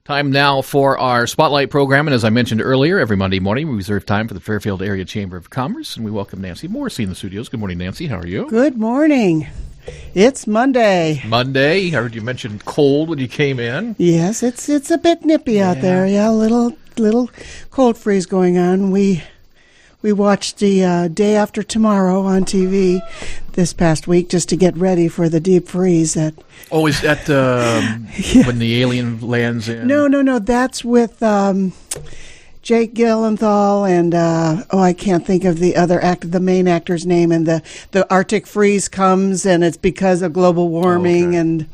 Time now for our Spotlight program, and as I mentioned earlier, every Monday morning we reserve time for the Fairfield Area Chamber of Commerce, and we welcome Nancy Morrissey in the studios. Good morning, Nancy. How are you? Good morning. It's Monday. Monday. I heard you mentioned cold when you came in. Yes, it's a bit nippy out there. Yeah, a little cold freeze going on. We watched the Day After Tomorrow on TV this past week just to get ready for the deep freeze. Is that when the alien lands in? No. That's with Jake Gyllenhaal and I can't think of the main actor's name. And the Arctic freeze comes, and it's because of global warming and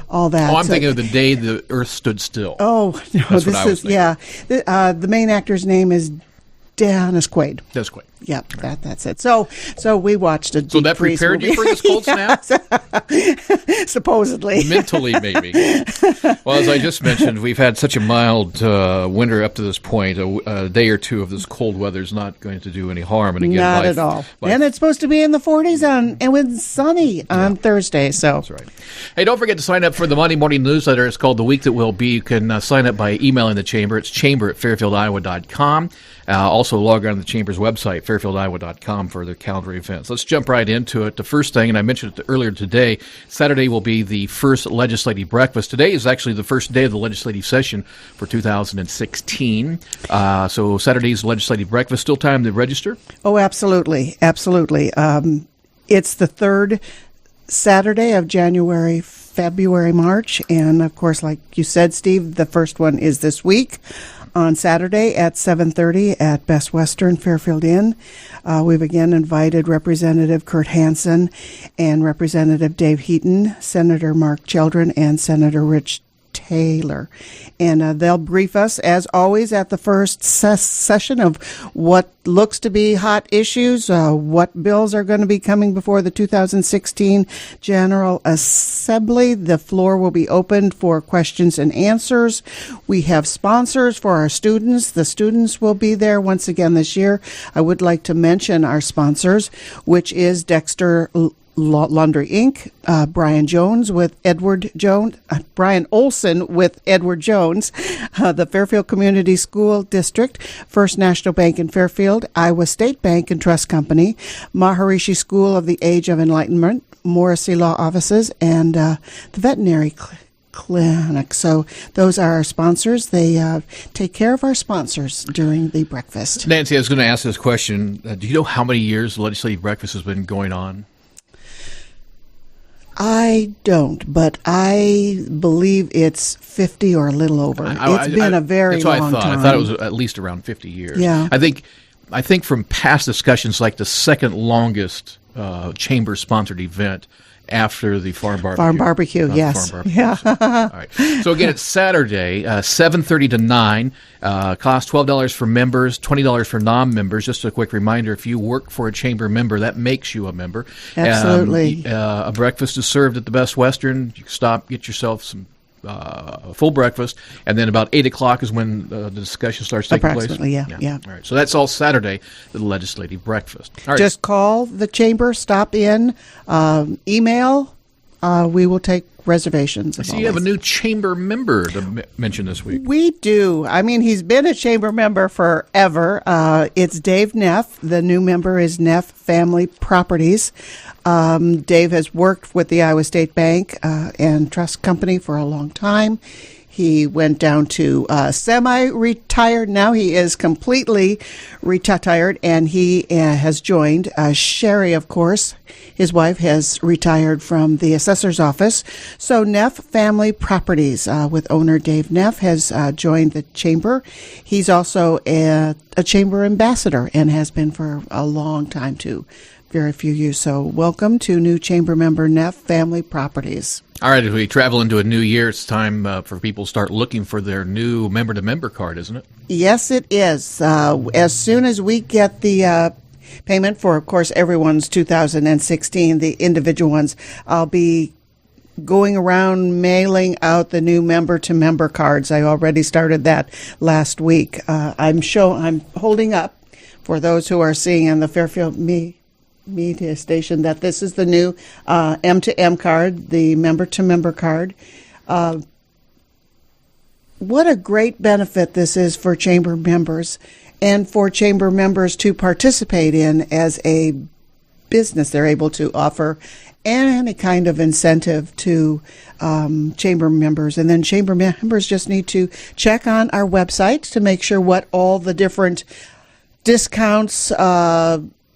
all that. Oh, I'm thinking of the day the Earth stood still. Oh no, That's what I was thinking. The main actor's name is Dennis Quaid. Dennis Quaid. Yep, that's it. So we watched a. So that prepared you for this cold snap? Supposedly. Mentally, maybe. Well, as I just mentioned, we've had such a mild winter up to this point. A day or two of this cold weather is not going to do any harm. And again, not at all. And it's supposed to be in the 40s and with sunny on Thursday. So that's right. Hey, don't forget to sign up for the Monday morning newsletter. It's called The Week That Will Be. You can sign up by emailing the chamber. It's chamber@fairfieldiowa.com. Also log on to the chamber's website, fairfieldiowa.com, for the calendar events. Let's jump right into it. The first thing, and I mentioned it earlier today, Saturday will be the first legislative breakfast. Today is actually the first day of the legislative session for 2016. So Saturday's legislative breakfast. Still time to register? Oh, absolutely. It's the third Saturday of January, February, March. And, of course, like you said, Steve, the first one is this week on Saturday at 7:30 at Best Western Fairfield Inn. We've again invited Representative Kurt Hansen and Representative Dave Heaton, Senator Mark Children, and Senator Rich Taylor. And they'll brief us, as always, at the first session of what looks to be hot issues, what bills are going to be coming before the 2016 General Assembly. The floor will be opened for questions and answers. We have sponsors for our students. The students will be there once again this year. I would like to mention our sponsors, which is Dexter Laundry Inc., Brian Olson with Edward Jones, the Fairfield Community School District, First National Bank in Fairfield, Iowa State Bank and Trust Company, Maharishi School of the Age of Enlightenment, Morrissey Law Offices, and the Veterinary Clinic. So those are our sponsors. They take care of our sponsors during the breakfast. Nancy, I was going to ask this question. Do you know how many years the legislative breakfast has been going on? I don't, but I believe it's 50 or a little over. It's been a very long time. I thought it was at least around 50 years. Yeah. I think from past discussions, like the second longest chamber-sponsored event after the farm barbecue. Yes. Farm barbecue. Yeah. So, all right. So again, it's Saturday, 7:30 to 9. Cost $12 for members, $20 for non-members. Just a quick reminder: if you work for a chamber member, that makes you a member. Absolutely. A breakfast is served at the Best Western. You stop, get yourself some full breakfast, and then about 8 o'clock is when the discussion starts taking place. Approximately, yeah. All right, so that's all Saturday, the legislative breakfast. All right. Just call the chamber, stop in, email. We will take reservations. I see you have a new chamber member to mention this week. We do. I mean, he's been a chamber member forever. It's Dave Neff. The new member is Neff Family Properties. Dave has worked with the Iowa State Bank and Trust Company for a long time. He went down to semi-retired. Now he is completely retired, and he has joined Sherry, of course. His wife has retired from the assessor's office. So Neff Family Properties with owner Dave Neff has joined the chamber. He's also a chamber ambassador and has been for a long time, too. Very few years. So welcome to new chamber member Neff Family Properties. All right, as we travel into a new year, it's time for people to start looking for their new member-to-member card, isn't it? Yes, it is. As soon as we get the payment for, of course, everyone's 2016, the individual ones, I'll be going around mailing out the new member-to-member cards. I already started that last week. I'm holding up for those who are seeing on the Fairfield media station that this is the new M2M card, the member-to-member card. what a great benefit this is for chamber members and for chamber members to participate in as a business. They're able to offer any kind of incentive to chamber members. And then chamber members just need to check on our website to make sure what all the different discounts,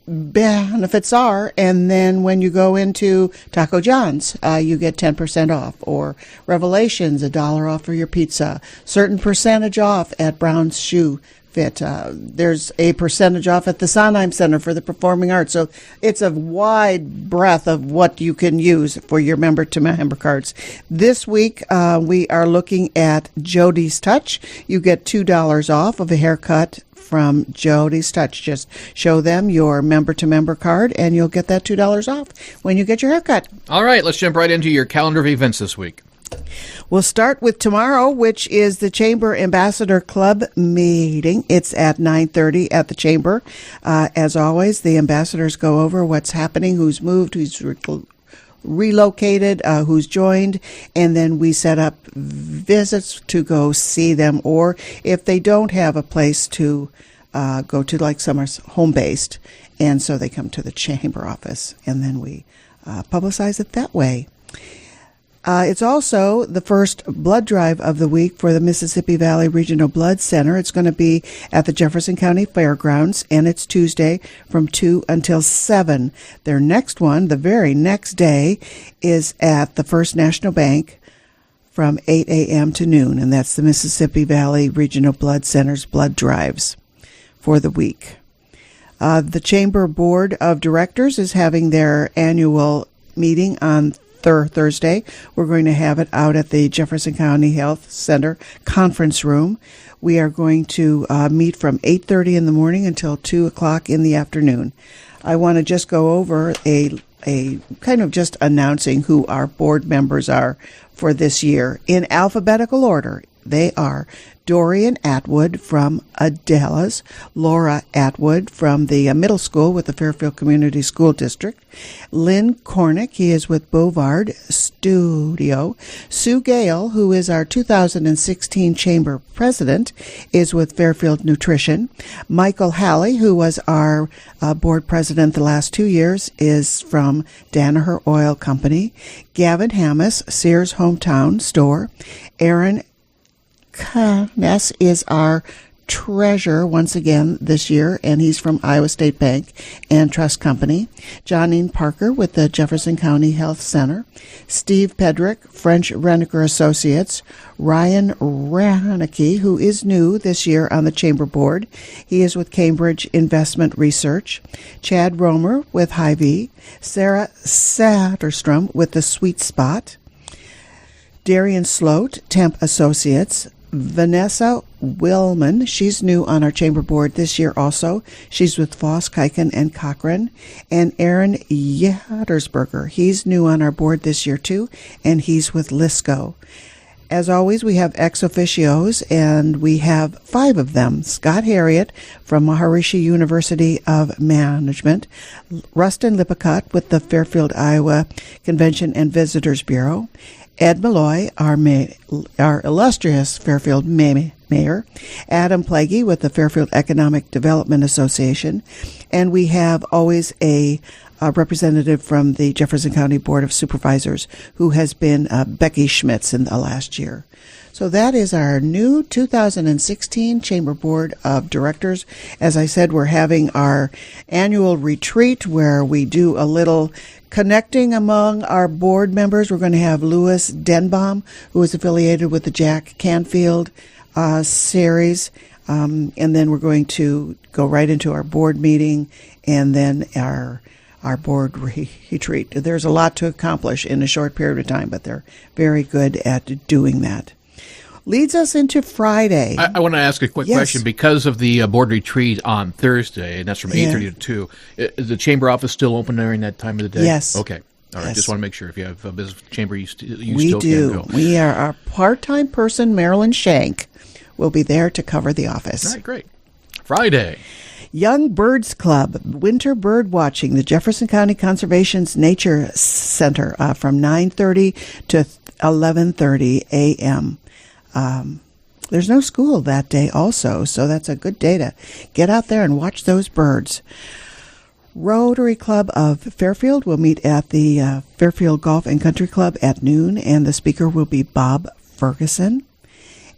benefits are. And then when you go into Taco John's, you get 10% off, or Revelations, $1 off for your pizza, certain percentage off at Brown's Shoe Fit. There's a percentage off at the Sondheim Center for the Performing Arts. So it's a wide breadth of what you can use for your member-to-member cards. This week, we are looking at Jody's Touch. You get $2 off of a haircut from Jody's Touch. Just show them your member-to-member card, and you'll get that $2 off when you get your haircut. All right, let's jump right into your calendar of events this week. We'll start with tomorrow, which is the Chamber Ambassador Club meeting. It's at 9:30 at the Chamber. As always, the ambassadors go over what's happening, who's moved, who's relocated, who's joined, and then we set up visits to go see them, or if they don't have a place to go to, like some are home-based, and so they come to the chamber office, and then we publicize it that way. It's also the first blood drive of the week for the Mississippi Valley Regional Blood Center. It's going to be at the Jefferson County Fairgrounds, and it's Tuesday from 2 until 7. Their next one, the very next day, is at the First National Bank from 8 a.m. to noon, and that's the Mississippi Valley Regional Blood Center's blood drives for the week. The Chamber Board of Directors is having their annual meeting on Thursday. We're going to have it out at the Jefferson County Health Center conference room. We are going to meet from 8:30 in the morning until 2 o'clock in the afternoon. I want to just go over a kind of just announcing who our board members are for this year. In alphabetical order, they are Dorian Atwood from Adela's, Laura Atwood from the middle school with the Fairfield Community School District, Lynn Cornick, he is with Bovard Studio, Sue Gale, who is our 2016 Chamber President, is with Fairfield Nutrition, Michael Halley, who was our board president the last 2 years, is from Danaher Oil Company, Gavin Hammis, Sears Hometown Store, Aaron Ness is our treasurer once again this year, and he's from Iowa State Bank and Trust Company. Johnine Parker with the Jefferson County Health Center. Steve Pedrick, French Renneker Associates. Ryan Rannicke, who is new this year on the Chamber Board. He is with Cambridge Investment Research. Chad Romer with Hy-Vee. Sarah Satterstrom with the Sweet Spot. Darian Sloat, Temp Associates. Vanessa Willman, she's new on our chamber board this year also. She's with Voss, Kiken, and Cochran. And Aaron Yattersberger, he's new on our board this year too, and he's with Lisco. As always, we have ex officios, and we have 5 of them. Scott Harriet from Maharishi University of Management, Rustin Lippincott with the Fairfield, Iowa Convention and Visitors Bureau, Ed Malloy, our illustrious Fairfield mayor, Adam Plaguey with the Fairfield Economic Development Association, and we have always a representative from the Jefferson County Board of Supervisors, who has been Becky Schmitz in the last year. So that is our new 2016 Chamber Board of Directors. As I said, we're having our annual retreat where we do a little connecting among our board members. We're going to have Louis Denbaum, who is affiliated with the Jack Canfield series. And then we're going to go right into our board meeting and then our board retreat. There's a lot to accomplish in a short period of time, but they're very good at doing that. Leads us into Friday. I want to ask a quick question. Because of the board retreat on Thursday, and that's from 8:30 to 2, is the chamber office still open during that time of the day? Yes. Okay. All right. Just want to make sure if you have a business chamber, you still do. can go. We are our part-time person, Marilyn Shank, will be there to cover the office. All right, great. Friday. Young Birds Club, winter bird watching, the Jefferson County Conservation's Nature Center from 9:30 to 11:30 a.m. There's no school that day also, so that's a good day to get out there and watch those birds. Rotary Club of Fairfield will meet at the Fairfield Golf and Country Club at noon, and the speaker will be Bob Ferguson.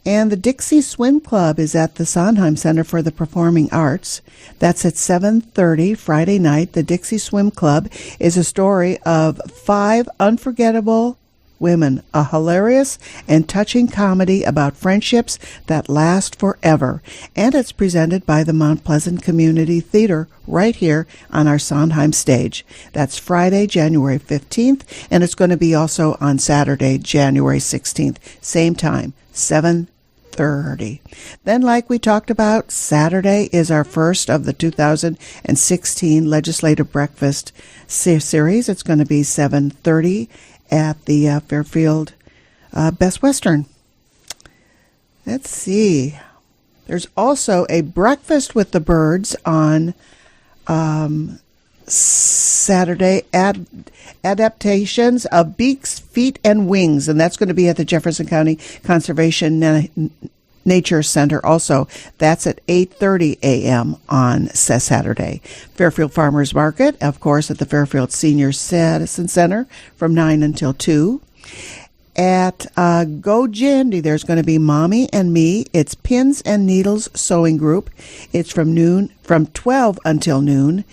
And the Dixie Swim Club is at the Sondheim Center for the Performing Arts. That's at 7:30 Friday night. The Dixie Swim Club is a story of 5 unforgettable women, a hilarious and touching comedy about friendships that last forever. And it's presented by the Mount Pleasant Community Theater right here on our Sondheim stage. That's Friday, January 15th, and it's going to be also on Saturday, January 16th, same time, 7:30. Then, like we talked about, Saturday is our first of the 2016 Legislative Breakfast series. It's going to be 7:30 at the Fairfield Best Western. Let's see. There's also a Breakfast with the Birds on Saturday, adaptations of Beaks, Feet, and Wings, and that's going to be at the Jefferson County Conservation Nature Center also. That's at 8:30 a.m. on Saturday. Fairfield Farmers Market, of course, at the Fairfield Senior Citizen Center from 9 until 2. At Go Jandy, there's going to be Mommy and Me. It's Pins and Needles Sewing Group. It's from 12 until noon.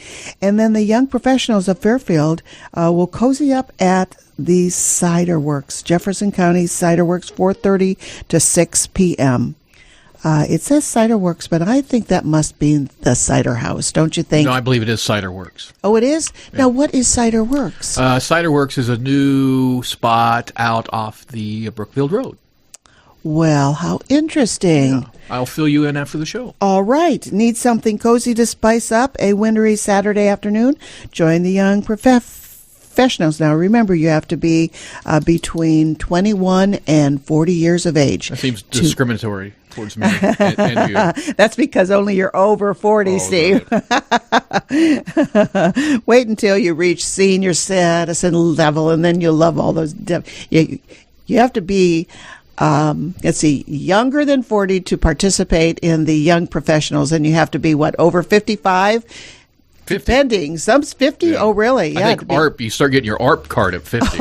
And then the young professionals of Fairfield will cozy up at the Cider Works, Jefferson County Cider Works, 4:30 to 6 p.m. It says Cider Works, but I think that must be the Cider House, don't you think? No, I believe it is Cider Works. Oh, it is? Yeah. Now, what is Cider Works? Cider Works is a new spot out off the Brookfield Road. Well, how interesting. Yeah. I'll fill you in after the show. All right. Need something cozy to spice up a wintry Saturday afternoon? Join the young professionals. Now, remember, you have to be between 21 and 40 years of age. That seems discriminatory towards me and you. That's because only you're over 40, Steve. Wait until you reach senior citizen level, and then you'll love all those. You have to be, younger than 40 to participate in the young professionals, and you have to be, over 55? 50. Depending. Some's 50. Yeah. Oh, really? Yeah. I think ARP, you start getting your ARP card at 50.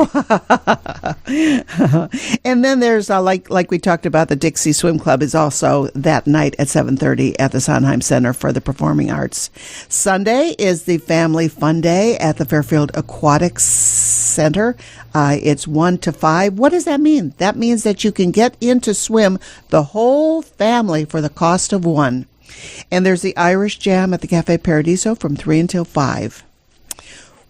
And then there's, like we talked about, the Dixie Swim Club is also that night at 7:30 at the Sondheim Center for the Performing Arts. Sunday is the Family Fun Day at the Fairfield Aquatics Center. It's 1 to 5. What does that mean? That means that you can get in to swim the whole family for the cost of one. And there's the Irish Jam at the Cafe Paradiso from 3 until 5.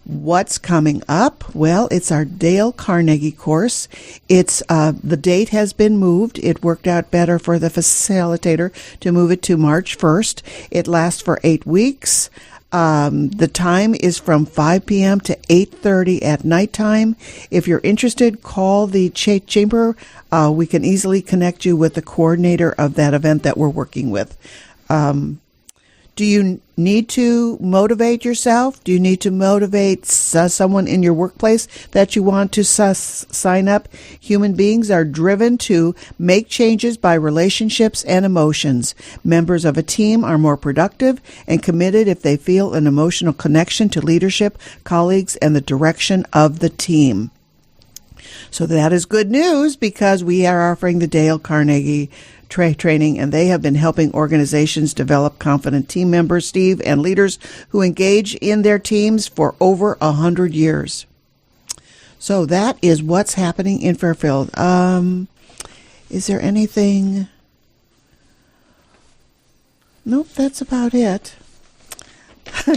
What's coming up? Well, it's our Dale Carnegie course. It's the date has been moved. It worked out better for the facilitator to move it to March 1st. It lasts for 8 weeks. The time is from 5 p.m. to 8:30 at nighttime. If you're interested, call the chamber. We can easily connect you with the coordinator of that event that we're working with. Do you need to motivate yourself? Do you need to motivate someone in your workplace that you want to sign up? Human beings are driven to make changes by relationships and emotions. Members of a team are more productive and committed if they feel an emotional connection to leadership, colleagues, and the direction of the team. So that is good news because we are offering the Dale Carnegie training, and they have been helping organizations develop confident team members, Steve, and leaders who engage in their teams for over 100 years. So that is what's happening in Fairfield. Is there anything? Nope, that's about it.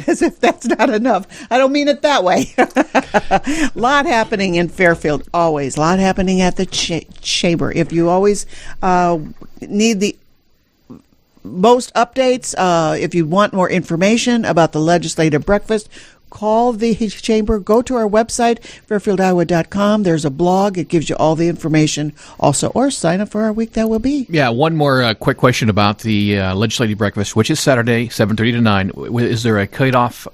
As if that's not enough. I don't mean it that way. A lot happening in Fairfield, always. A lot happening at the chamber. If you always need the most updates, if you want more information about the legislative breakfast, call the chamber, go to our website, fairfieldiowa.com. There's a blog. It gives you all the information also, or sign up for our week that will be. Yeah, one more quick question about the legislative breakfast, which is Saturday, 7:30 to 9. Is there a cutoff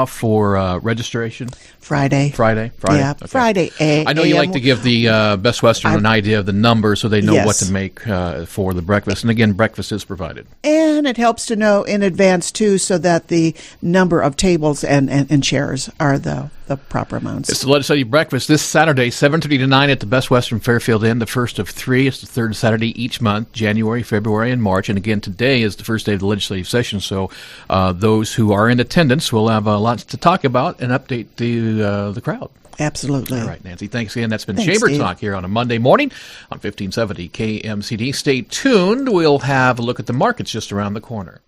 for registration? Friday. Yeah, Okay. Friday. I know you like to give the Best Western an idea of the number so they know Yes. what to make for the breakfast. And again, breakfast is provided. And it helps to know in advance, too, so that the number of tables and chairs are the proper amounts. It's the legislative breakfast this Saturday, 7:30 to 9 at the Best Western Fairfield Inn, the first of three. It's the third Saturday each month, January, February, and March. And again, today is the first day of the legislative session, so those who are in attendance will have lots to talk about and update the crowd. Absolutely. All right, Nancy, thanks again. That's been Thanks, Chamber Steve. Talk here on a Monday morning on 1570 KMCD. Stay tuned. We'll have a look at the markets just around the corner.